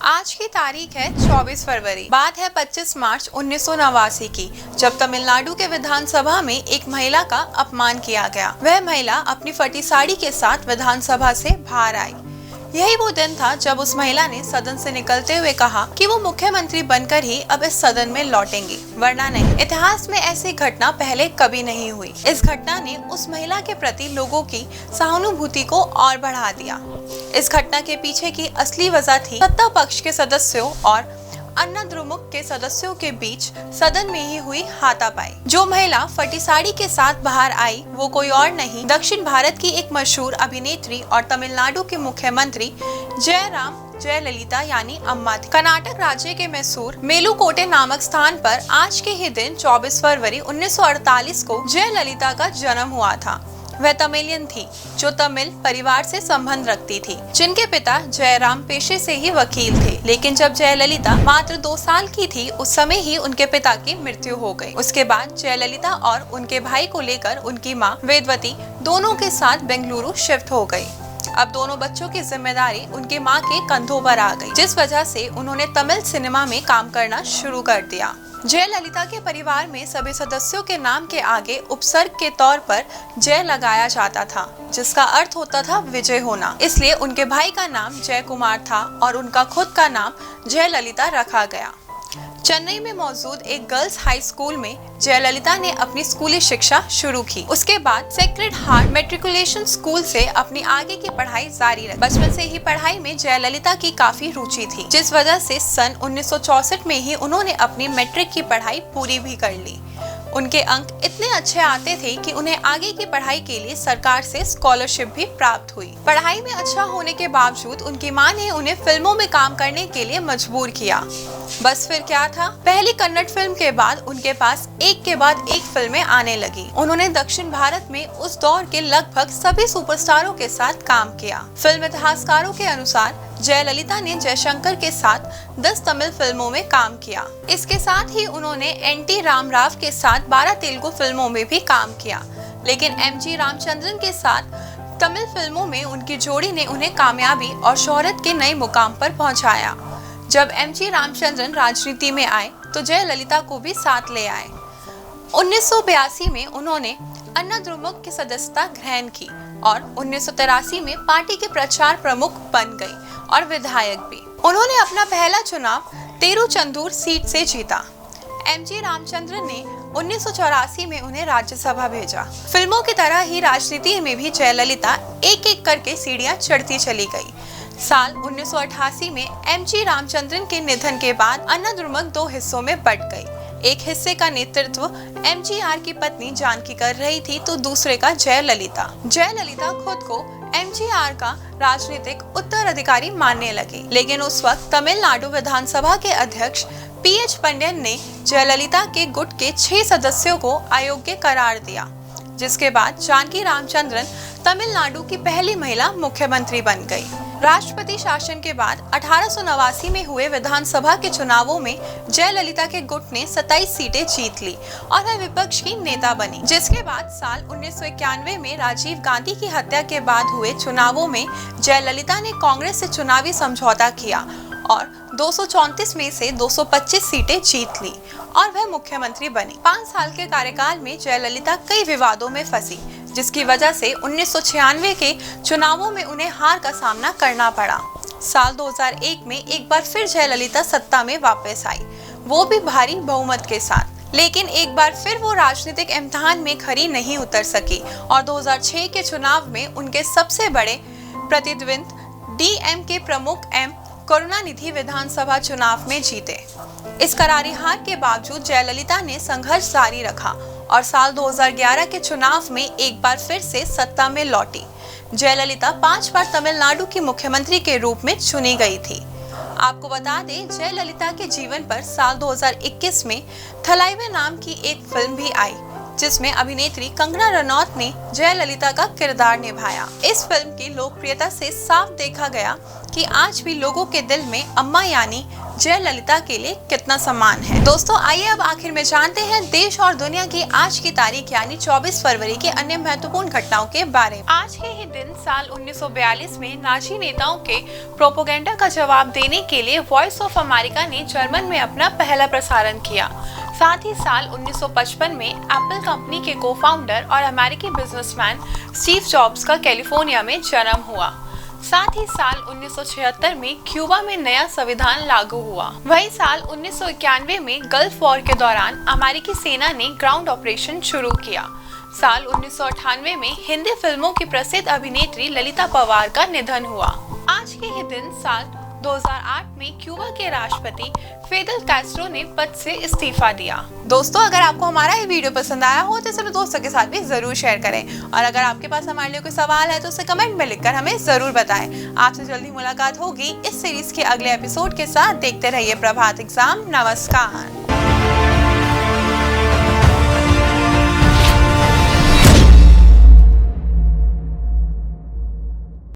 आज की तारीख है 24 फरवरी। बात है 25 मार्च 1989 की, जब तमिलनाडु के विधानसभा में एक महिला का अपमान किया गया। वह महिला अपनी फटी साड़ी के साथ विधानसभा से बाहर आई। यही वो दिन था जब उस महिला ने सदन से निकलते हुए कहा कि वो मुख्यमंत्री बनकर ही अब इस सदन में लौटेंगी, वरना नहीं। इतिहास में ऐसी घटना पहले कभी नहीं हुई। इस घटना ने उस महिला के प्रति लोगों की सहानुभूति को और बढ़ा दिया। इस घटना के पीछे की असली वजह थी सत्ता पक्ष के सदस्यों और अन्ना द्रमुक के सदस्यों के बीच सदन में ही हुई हाथापाई। जो महिला फटी साड़ी के साथ बाहर आई वो कोई और नहीं, दक्षिण भारत की एक मशहूर अभिनेत्री और तमिलनाडु के मुख्यमंत्री जयललिता यानी अम्मा थी। कर्नाटक राज्य के मैसूर मेलुकोटे नामक स्थान पर आज के ही दिन 24 फरवरी 1948 को जयललिता का जन्म हुआ था। वह तमिलियन थी जो तमिल परिवार से संबंध रखती थी, जिनके पिता जयराम पेशे से ही वकील थे। लेकिन जब जयललिता मात्र 2 साल की थी उस समय ही उनके पिता की मृत्यु हो गई। उसके बाद जयललिता और उनके भाई को लेकर उनकी मां वेदवती दोनों के साथ बेंगलुरु शिफ्ट हो गई। अब दोनों बच्चों की जिम्मेदारी उनकी मां के कंधों पर आ गई, जिस वजह से उन्होंने तमिल सिनेमा में काम करना शुरू कर दिया। जयललिता के परिवार में सभी सदस्यों के नाम के आगे उपसर्ग के तौर पर जय लगाया जाता था, जिसका अर्थ होता था विजय होना। इसलिए उनके भाई का नाम जय कुमार था और उनका खुद का नाम जयललिता रखा गया। चेन्नई में मौजूद एक गर्ल्स हाई स्कूल में जयललिता ने अपनी स्कूली शिक्षा शुरू की। उसके बाद सेक्रेड हार्ट मैट्रिकुलेशन स्कूल से अपनी आगे की पढ़ाई जारी रखी। बचपन से ही पढ़ाई में जयललिता की काफी रुचि थी, जिस वजह से सन 1964 में ही उन्होंने अपनी मैट्रिक की पढ़ाई पूरी भी कर ली। उनके अंक इतने अच्छे आते थे कि उन्हें आगे की पढ़ाई के लिए सरकार से स्कॉलरशिप भी प्राप्त हुई। पढ़ाई में अच्छा होने के बावजूद उनकी मां ने उन्हें फिल्मों में काम करने के लिए मजबूर किया। बस फिर क्या था, पहली कन्नड़ फिल्म के बाद उनके पास एक के बाद एक फिल्में आने लगी। उन्होंने दक्षिण भारत में उस दौर के लगभग सभी सुपरस्टारों के साथ काम किया। फिल्म इतिहासकारों के अनुसार जयललिता ने जयशंकर के साथ 10 तमिल फिल्मों में काम किया। इसके साथ ही उन्होंने एन.टी. रामाराव के साथ 12 तेलुगु फिल्मों में भी काम किया। लेकिन एम.जी. रामचंद्रन के साथ तमिल फिल्मों में उनकी जोड़ी ने उन्हें कामयाबी और शोहरत के नए मुकाम पर पहुंचाया। जब एम.जी. रामचंद्रन राजनीति में आए तो जयललिता को भी साथ ले आए। 1982 में उन्होंने अन्ना द्रमुक की सदस्यता ग्रहण की और 1983 में पार्टी के प्रचार प्रमुख बन गई और विधायक भी। उन्होंने अपना पहला चुनाव तिरुचेंदूर सीट से जीता। एम.जी. रामचंद्रन ने 1984 में उन्हें राज्यसभा भेजा। फिल्मों की तरह ही राजनीति में भी जयललिता एक एक करके सीढ़ियां चढ़ती चली गई। साल 1988 में एम.जी. रामचंद्रन के निधन के बाद अन्ना द्रमुक 2 हिस्सों में बंट गई। एक हिस्से का नेतृत्व एम.जी.आर. की पत्नी जानकी कर रही थी तो दूसरे का जयललिता। जयललिता खुद को एम.जी.आर. का राजनीतिक उत्तराधिकारी मानने लगी, लेकिन उस वक्त तमिलनाडु विधानसभा के अध्यक्ष पी.एच. पंडियन ने जयललिता के गुट के 6 सदस्यों को अयोग्य करार दिया, जिसके बाद जानकी रामचंद्रन तमिलनाडु की पहली महिला मुख्यमंत्री बन गई। राष्ट्रपति शासन के बाद 1889 में हुए विधानसभा के चुनावों में जयललिता के गुट ने 27 सीटें जीत ली और वह विपक्ष की नेता बनी। जिसके बाद साल 1991 में राजीव गांधी की हत्या के बाद हुए चुनावों में जयललिता ने कांग्रेस से चुनावी समझौता किया और 234 में से 225 सीटें जीत ली और वह मुख्यमंत्री बनी। 5 साल के कार्यकाल में जयललिता कई विवादों में फंसी, जिसकी वजह से 1996 के चुनावों में उन्हें हार का सामना करना पड़ा। साल 2001 में एक बार फिर जयललिता सत्ता में वापस आई, वो भी भारी बहुमत के साथ। लेकिन एक बार फिर वो राजनीतिक इम्तिहान में खरी नहीं उतर सकी और 2006 के चुनाव में उनके सबसे बड़े प्रतिद्वंदी डीएमके प्रमुख एम करुणानिधि विधानसभा चुनाव में जीते। इस करारी हार के बावजूद जयललिता ने संघर्ष जारी रखा और साल 2011 के चुनाव में एक बार फिर से सत्ता में लौटी। जयललिता 5 बार तमिलनाडु की मुख्यमंत्री के रूप में चुनी गई थी। आपको बता दें, जयललिता के जीवन पर साल 2021 में थलाइवा नाम की एक फिल्म भी आई, जिसमें अभिनेत्री कंगना रनौत ने जयललिता का किरदार निभाया। इस फिल्म की लोकप्रियता से साफ देखा गया कि आज भी लोगों के दिल में अम्मा यानी जयललिता के लिए कितना सम्मान है। दोस्तों आइए अब आखिर में जानते हैं देश और दुनिया की आज की तारीख यानी 24 फरवरी के अन्य महत्वपूर्ण घटनाओं के बारे में। आज के ही दिन साल 1942 में नाजी नेताओं के प्रोपेगेंडा का जवाब देने के लिए वॉइस ऑफ अमेरिका ने जर्मन में अपना पहला प्रसारण किया। साथ ही साल 1955 में एप्पल कंपनी के को-फाउंडर और अमेरिकी बिजनेसमैन स्टीव जॉब्स का कैलिफोर्निया में जन्म हुआ। साथ ही साल 1976 में क्यूबा में नया संविधान लागू हुआ। वही साल 1991 में गल्फ वॉर के दौरान अमेरिकी सेना ने ग्राउंड ऑपरेशन शुरू किया। साल 1998 में हिंदी फिल्मों की प्रसिद्ध अभिनेत्री ललिता पवार का निधन हुआ। आज के ही दिन साल 2008 में क्यूबा के राष्ट्रपति फिडेल कैस्ट्रो ने पद से इस्तीफा दिया। दोस्तों अगर आपको हमारा ये वीडियो पसंद आया हो तो इसे दोस्तों के साथ भी जरूर शेयर करें और अगर आपके पास हमारे लिए कोई सवाल है तो उसे कमेंट में लिखकर हमें जरूर बताएं। आपसे जल्दी मुलाकात होगी इस सीरीज के अगले एपिसोड के साथ। देखते रहिए प्रभात एग्जाम। नमस्कार।